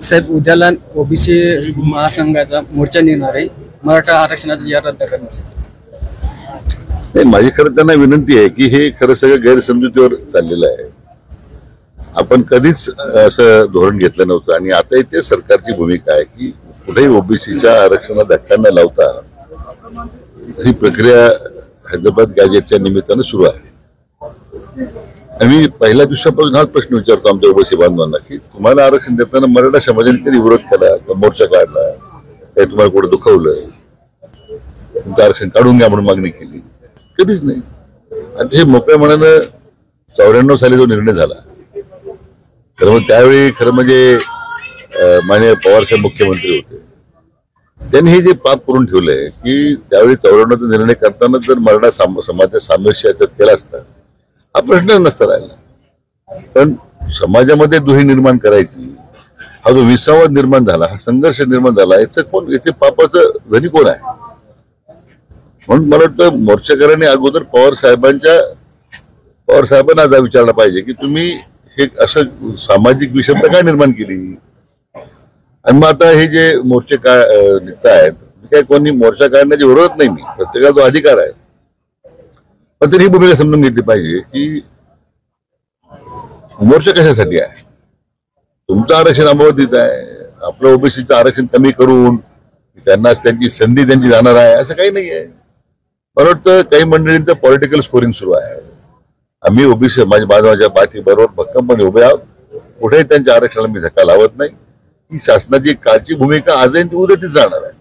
साहेब उद्याला ओबीसी महासंघाचा मोर्चा निघणार आहे मराठा आरक्षणाचा या रद्द करण्यासाठी। नाही, माझी खरं त्यांना विनंती आहे की हे खरं सगळं गैरसमजुतीवर चाललेलं आहे। आपण कधीच असं धोरण घेतलं नव्हतं आणि आता इथे सरकारची भूमिका आहे की कुठेही ओबीसीच्या आरक्षणाला धक्का न लावता ही प्रक्रिया हैदराबाद गॅजेटच्या निमित्तानं सुरू आहे। आम्ही पहिल्या दिवसापासून हाच प्रश्न विचारतो आमच्या ओबीसी बांधवांना की तुम्हाला आरक्षण देताना मराठा समाजाने कधी विरोध केला का, मोर्चा काढला, काही तुम्हाला कुठे दुखवलं, तुमचं आरक्षण काढून घ्या म्हणून मागणी केली? कधीच नाही। आणि हे मोकळ्या मनानं 94 साली जो निर्णय झाला खरं मग त्यावेळी खरं म्हणजे माननीय पवारसाहेब मुख्यमंत्री होते, त्यांनी हे जे पाप करून ठेवलंय की त्यावेळी 94चा निर्णय करताना जर मराठा समाजाच्या सामर्थ्य याच्यात केला असता हा प्रश्न नसता राहिला। पण समाजामध्ये दुही निर्माण करायची, हा जो विसावाद निर्माण झाला, हा संघर्ष निर्माण झाला, याचं कोण, याचे पापाचं धनी कोण आहे? म्हणून मला वाटतं मोर्चेकऱ्यांनी अगोदर पवार साहेबांना आज विचारला पाहिजे की तुम्ही हे असं सामाजिक विषमता काय निर्माण केली? आणि मग आता हे जे मोर्चे निघत आहेत, काय कोणी मोर्चा काढण्याची विरोध नाही, मी प्रत्येकाचा जो अधिकार आहे, पण तरी ही भूमिका समजून घेतली पाहिजे की मोर्चा कशासाठी आहे? तुमचं आरक्षण अमरावतीत आहे, आपलं ओबीसीचं आरक्षण कमी करून त्यांना त्यांची संधी त्यांची जाणार आहे असं काही नाही आहे। मला वाटतं काही मंडळींचं पॉलिटिकल स्कोरिंग सुरू आहे। आम्ही ओबीसी समाज बांधवाच्या पाठीबरोबर भक्कमपणे उभे आहोत, कुठेही त्यांच्या आरक्षणाला मी धक्का लावत नाही। ही शासनाची कालची भूमिका आजही उद्या तीच जाणार आहे।